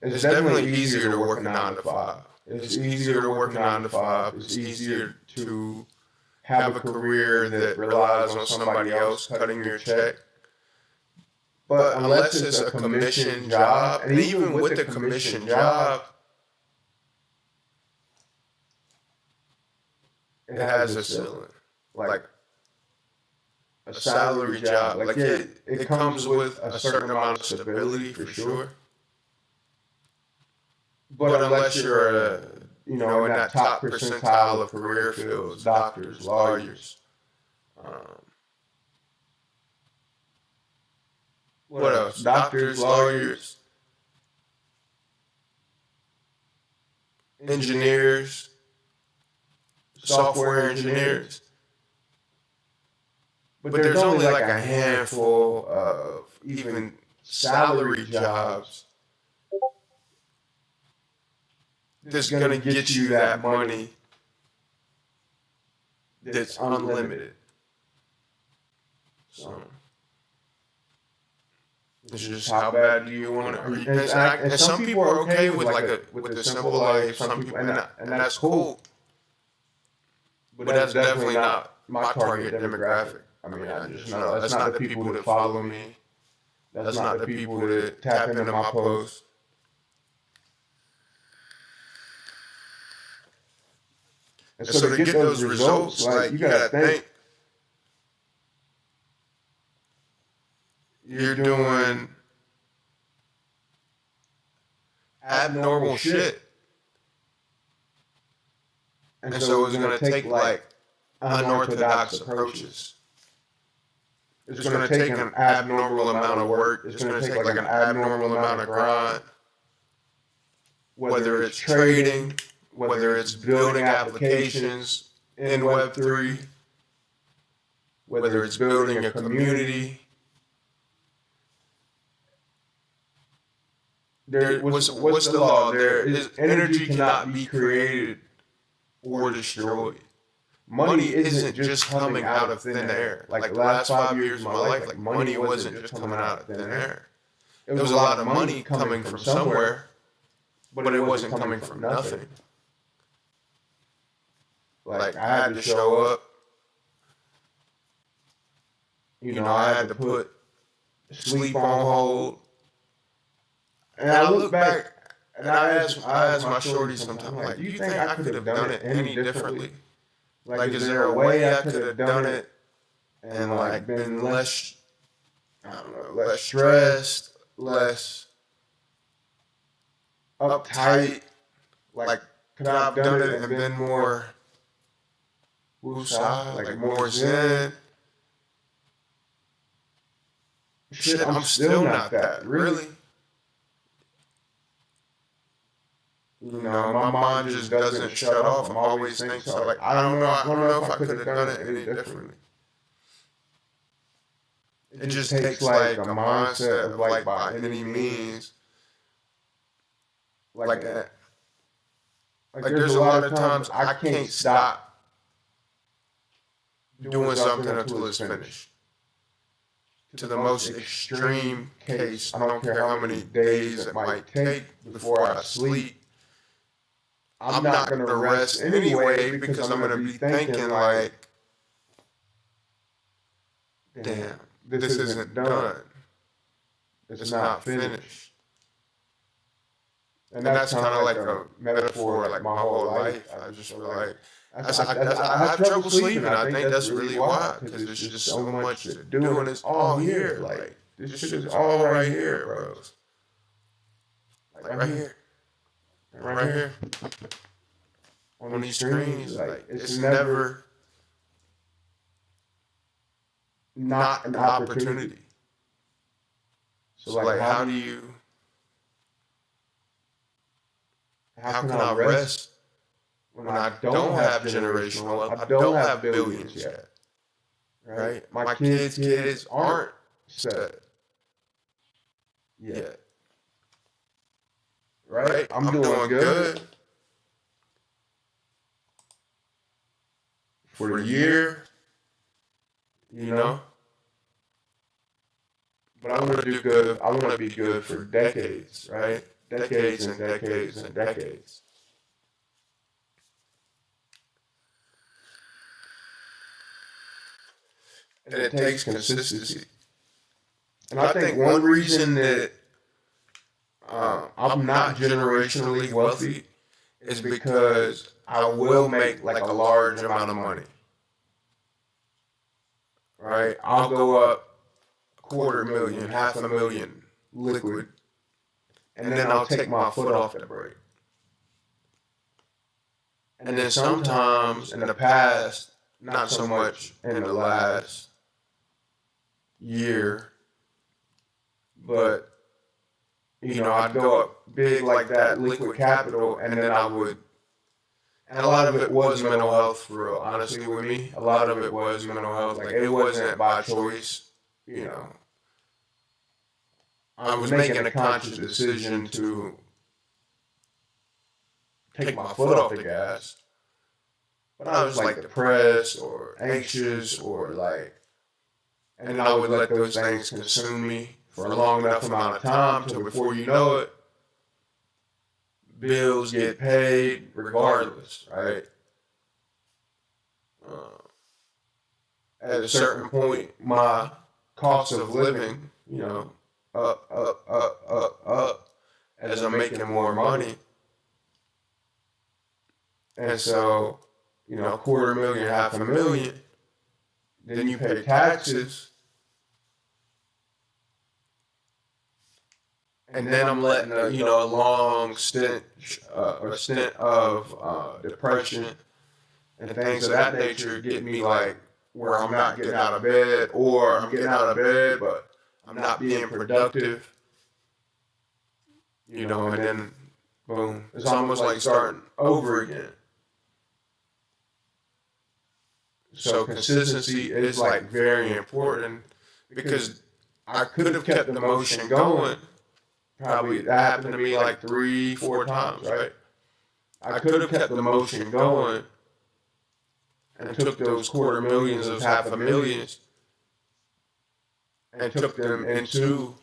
It's definitely easier to work a 9 to 5. It's easier to work a 9 to 5. It's easier to have a career that relies on somebody else cutting your check. But unless it's a commission job, and even with the commission job, it has a ceiling. Like a salary job. Like it comes with a certain amount of stability for sure. But unless you're in that top percentile of career fields, doctors, lawyers, what else? Doctors, lawyers, engineers, software engineers. But there's only like a handful of even salary jobs that's going to get you that money that's unlimited. So it's just how bad do you want it? And some people are okay with with a simple life. Some people, and that's cool. But that's definitely not my target demographic. I mean, I just know that's not the people that follow me. That's not the people that tap into my posts. And so to get those results, like you gotta think you're doing abnormal shit. And so it's gonna take like unorthodox approaches. It's going to take an abnormal amount of work. It's going to take like an abnormal amount of grind. Whether it's trading, whether it's building applications in Web3, whether it's building a community. What's the law? Energy cannot be created or destroyed. Money isn't just coming out of thin air. Like the last 5 years of my life, like money wasn't just coming out of thin air. There was a lot of money coming from somewhere, but it wasn't coming from nothing. Like I had to show up. I had to put sleep on hold. And I look back and I ask my shorty sometimes, like, do you think I could have done it any differently? Like, is there a way I could have done it and, like, been less, less stressed, less uptight? Like, could I have done it and been more woosah, like more zen? Shit, I'm still not that, really. My mind just doesn't shut off. I'm always thinking, so like, I don't know if I could have done it any differently. It just takes like a mindset of like by any means. Like there's a lot of times I can't stop doing something until it's finished. To the most extreme case, I don't care how many days it might take before I sleep. I'm not going to rest anyway because I'm going to be thinking like, damn, this isn't done. It's not finished. And that's kind of like a metaphor, like my whole life. I just feel like I have trouble sleeping. I think that's really why, because there's just so much to do, and it's all here. Like this shit is all right here, bros. Like right here, right here, on these screens. Like it's never not an opportunity. So like, how can I rest when I don't have generational wealth? I don't have billions yet, right? My kids aren't set yet, right? I'm doing good for the year, you know. But I want to do good. I want to be good for decades, right? Decades and decades and decades. And it takes consistency. And I think one reason that I'm not generationally wealthy is because I will make like a large amount of money. Right? I'll go up $250,000, $500,000 liquid, and then I'll take my foot off the brake. And then sometimes in the past, not so much in the last year, but you know, I'd go up big like that, liquid capital, and then I would, and a lot of it was mental health, for real, honestly, with me. A lot of it was mental health. Like, it wasn't by choice, you know. I was making a conscious decision to take my foot off the gas. But I was like depressed or anxious or like, and I would let those things consume me for a long enough amount of time till before you know it, bills get paid regardless, right? At a certain point, my cost of living, you know, up as I'm making more money. And so, you know, $250,000, $500,000, then you pay taxes. And then I'm letting a long stint of depression and things of that nature get me like where I'm not getting out of bed, or I'm getting out of bed, but I'm not being productive, you know, and then boom, it's almost like starting over again. So consistency is like very important, because I could have kept the motion going. Probably that happened to me like 3-4 times, right? I could have kept the motion going and took those $250,000 of $500,000 and took them into,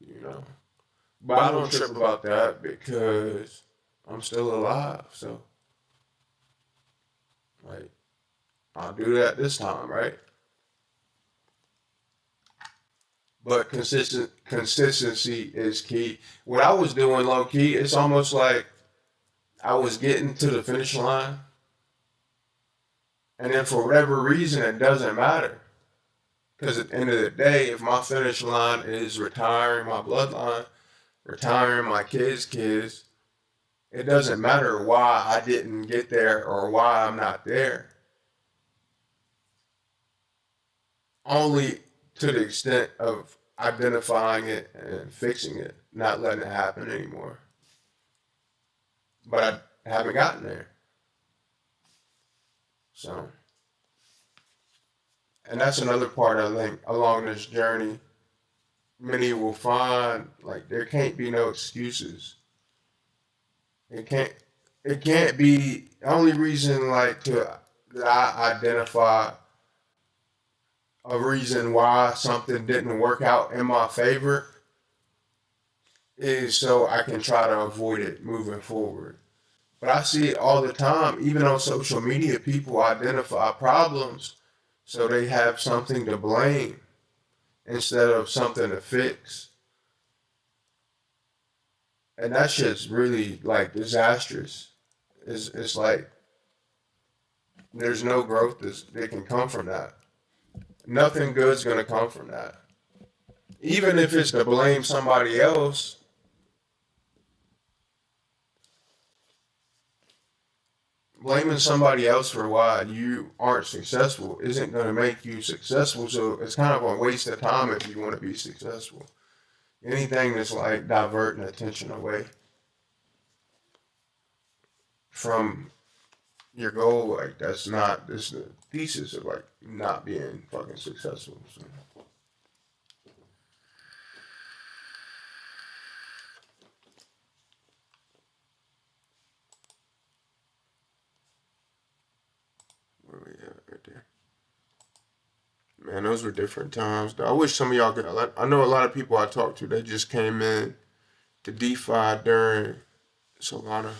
you know. But I don't trip about that because I'm still alive, so like I'll do that this time, right? But consistency is key. What I was doing low key, it's almost like I was getting to the finish line, and then for whatever reason, it doesn't matter. Because at the end of the day, if my finish line is retiring my bloodline, retiring my kids' kids, it doesn't matter why I didn't get there or why I'm not there. Only to the extent of identifying it and fixing it, not letting it happen anymore. But I haven't gotten there. So, and that's another part, I think, along this journey. Many will find like there can't be no excuses. It can't be. The only reason like that I identify a reason why something didn't work out in my favor is so I can try to avoid it moving forward. But I see it all the time, even on social media, people identify problems so they have something to blame instead of something to fix. And that shit's really like disastrous. It's like there's no growth that can come from that. Nothing good's gonna come from that. Even if it's to blame somebody else, blaming somebody else for why you aren't successful isn't going to make you successful. So it's kind of a waste of time if you want to be successful. Anything that's like diverting attention away from your goal, like that's not this the thesis of like not being fucking successful. So. Where we at right there? Man, those were different times. Though. I wish some of y'all could. I know a lot of people I talked to. They just came in to DeFi during Solana.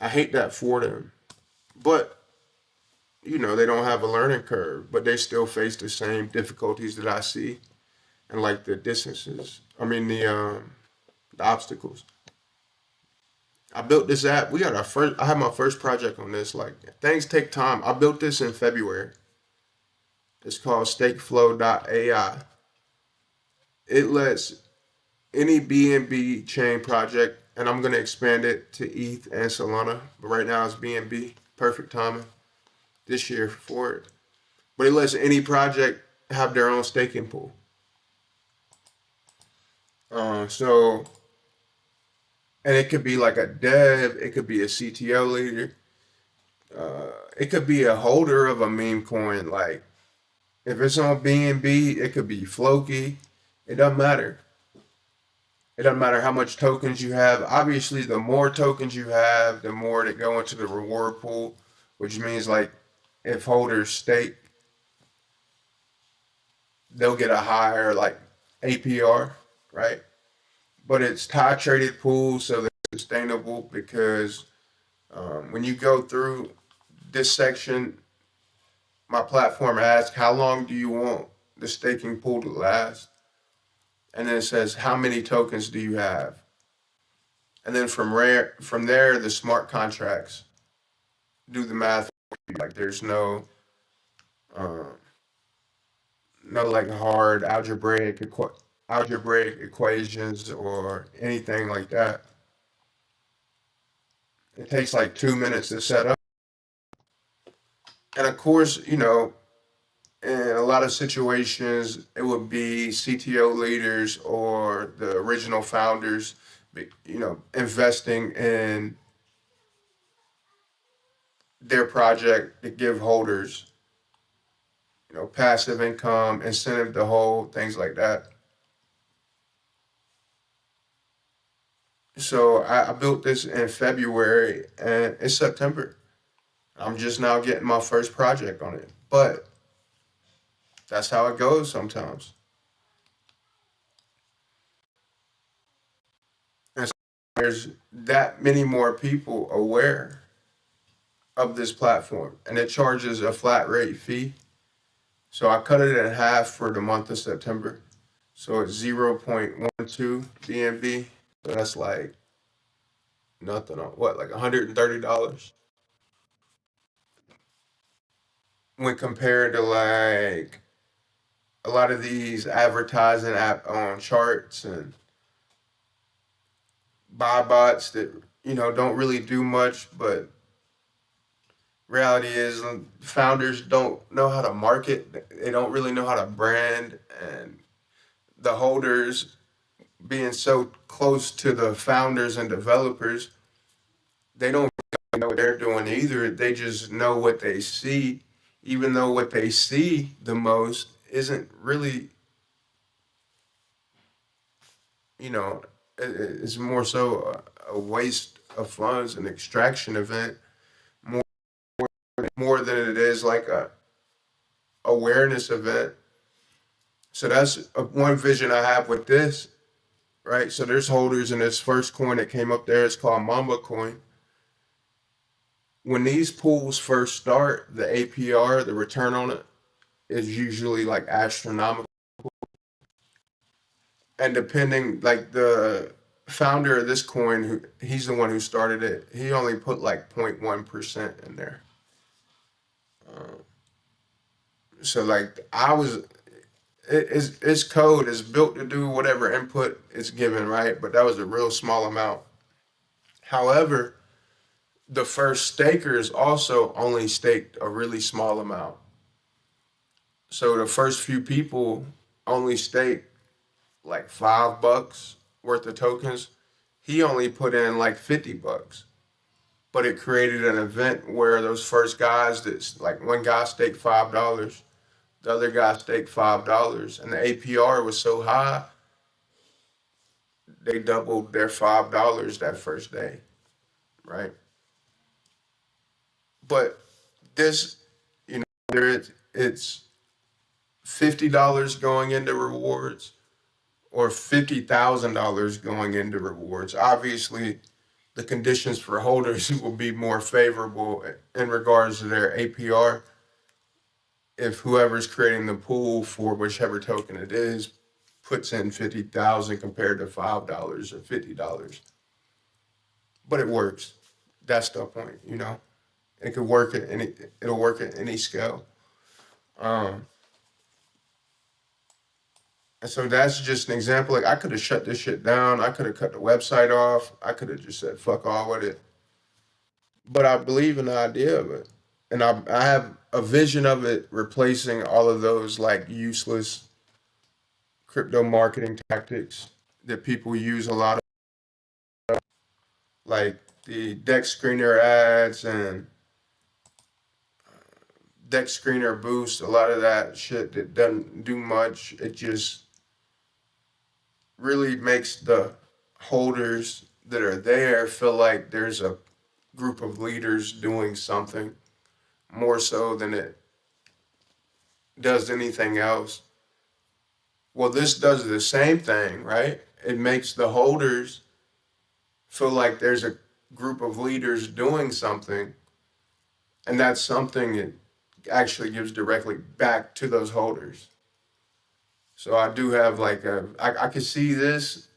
I hate that for them, but you know they don't have a learning curve, but they still face the same difficulties that I see, and like the distances. I mean the obstacles. I built this app. We got our first. I had my first project on this. Like things take time. I built this in February. It's called StakeFlow.ai. It lets any BNB chain project, and I'm gonna expand it to ETH and Solana. But right now it's BNB. Perfect timing this year for it. But it lets any project have their own staking pool. So, and it could be like a dev, it could be a CTO leader, it could be a holder of a meme coin. Like if it's on BNB, it could be Floki. It doesn't matter. It doesn't matter how much tokens you have. Obviously, the more tokens you have, the more that go into the reward pool, which means like if holders stake, they'll get a higher like APR, right? But it's tie traded pool, so they're sustainable because when you go through this section, my platform asks how long do you want the staking pool to last, and then it says how many tokens do you have, and then from there the smart contracts do the math. Like there's uh, no like hard algebraic equations or anything like that. It takes like 2 minutes to set up. And of course, you know, in a lot of situations, it would be CTO leaders or the original founders, you know, investing in their project to give holders, you know, passive income, incentive to hold, things like that. So I built this in February and it's September. I'm just now getting my first project on it. But that's how it goes sometimes. And so there's that many more people aware of this platform and it charges a flat rate fee. So I cut it in half for the month of September. So it's 0.12 BNB. So that's like nothing on what, like $130 when compared to like a lot of these advertising app on charts and buy bots that you know don't really do much, but reality is founders don't know how to market. They don't really know how to brand, and the holders being so close to the founders and developers, they don't really know what they're doing either. They just know what they see, even though what they see the most isn't really, you know, it's more so a waste of funds, an extraction event, more more than it is like a awareness event. So that's one vision I have with this, right? So there's holders in this first coin that came up there. It's called Mamba Coin. When these pools first start, the APR, the return on it, is usually like astronomical. And depending, like founder of this coin, he's the one who started it. He only put like 0.1% in there. So like its code is built to do whatever input is given, right? But that was a real small amount. However, the first stakers also only staked a really small amount. So the first few people only staked like $5 worth of tokens. He only put in like $50. But it created an event where those first guys, that's like one guy staked $5, the other guy staked $5, and the APR was so high they doubled their $5 that first day, right? But this, you know, it's $50 going into rewards or $50,000 going into rewards. Obviously, the conditions for holders will be more favorable in regards to their APR if whoever's creating the pool for whichever token it is puts in 50,000 compared to $5 or $50. But it works. That's the point, you know. It could work at any. It'll work at any scale. Um, and so that's just an example. Like I could have shut this shit down. I could have cut the website off. I could have just said fuck all with it. But I believe in the idea of it, and I have a vision of it replacing all of those like useless crypto marketing tactics that people use a lot of, like the deck screener ads and deck screener boost. A lot of that shit that doesn't do much. It just really makes the holders that are there feel like there's a group of leaders doing something more so than it does anything else. Well, this does the same thing, right? It makes the holders feel like there's a group of leaders doing something, and that's something it actually gives directly back to those holders. So I do have like I could see this,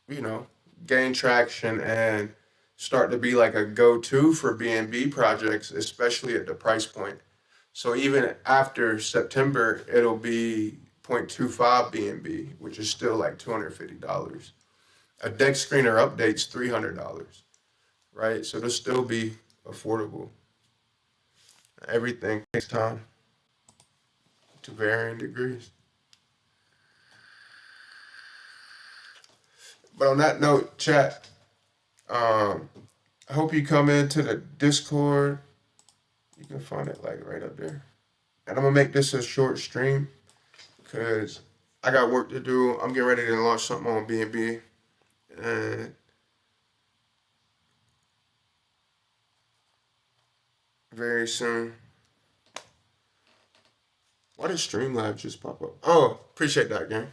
you know, gain traction and start to be like a go-to for BNB projects, especially at the price point. So even after September, it'll be 0.25 BNB, which is still like $250. A deck screener update's $300, right? So it'll still be affordable. Everything takes time to varying degrees. But on that note, chat, I hope you come into the Discord. You can find it like right up there. And I'm gonna make this a short stream because I got work to do. I'm getting ready to launch something on BNB, and very soon. Why did Streamlabs just pop up? Oh, appreciate that, gang.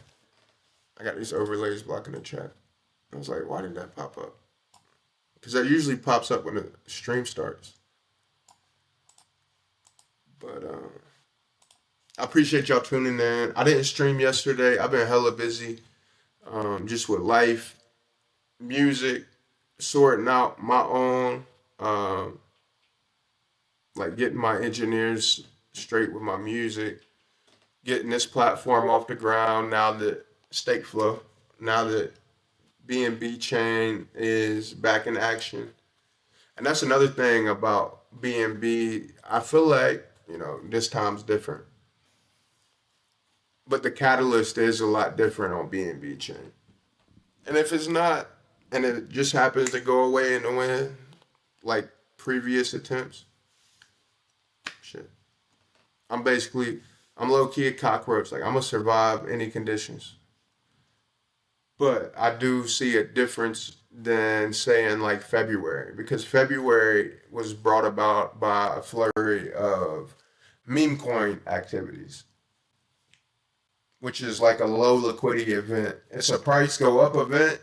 I got these overlays blocking the chat. I was like, why did that pop up? Because that usually pops up when the stream starts. But I appreciate y'all tuning in. I didn't stream yesterday. I've been hella busy, just with life, music, sorting out my own, like getting my engineers straight with my music, getting this platform off the ground now that Stakeflow, now that BNB chain is back in action. And that's another thing about BNB. I feel like, you know, this time's different. But the catalyst is a lot different on BNB chain. And if it's not, and it just happens to go away in the wind, like previous attempts, shit. I'm low-key a cockroach. Like, I'm going to survive any conditions. But I do see a difference than, say, in like February, because February was brought about by a flurry of meme coin activities, which is like a low liquidity event. It's a price go up event,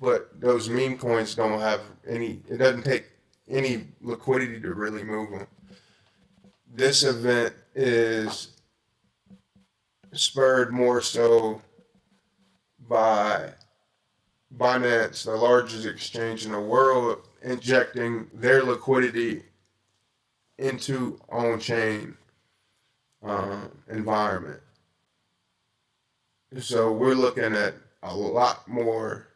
but those meme coins don't have it doesn't take any liquidity to really move them. This event is spurred more so by Binance, the largest exchange in the world, injecting their liquidity into on-chain environment. So we're looking at a lot more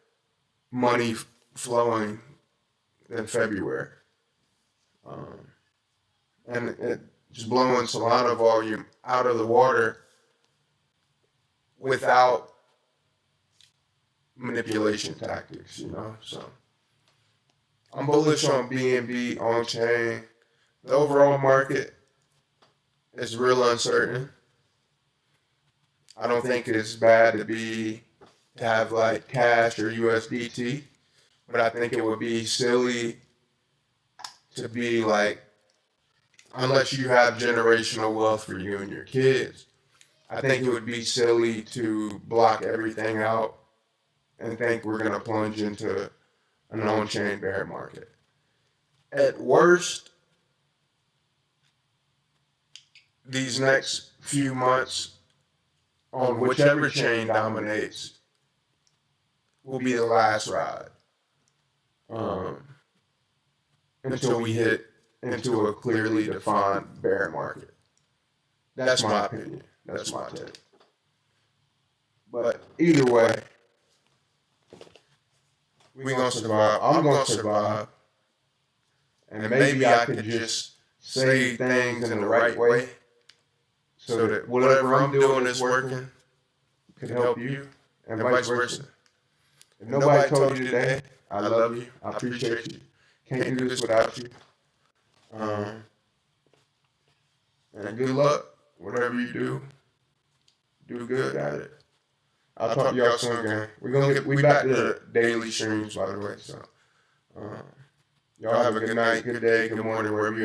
money flowing than February. And it's blowing Solana volume out of the water without manipulation tactics, you know. So I'm bullish on BNB on chain. The overall market is real uncertain. I don't think it's bad to have like cash or USDT, but I think it would be silly to be like, unless you have generational wealth for you and your kids, I think it would be silly to block everything out and think we're going to plunge into an on-chain bear market. At worst, these next few months on whichever chain dominates will be the last ride until we hit into a clearly defined bear market. That's my opinion. That's my take. But either way, we gonna survive. I'm gonna survive. And maybe I could just say things in the right way so that whatever I'm doing is working could help you and vice versa. If nobody told you today, I love you, I appreciate you, can't do this without you. And good luck, whatever you do good at it. I'll talk to y'all soon, gang. We back to the daily streams, by the way. So, y'all have a good night, good day, good morning, wherever you're at.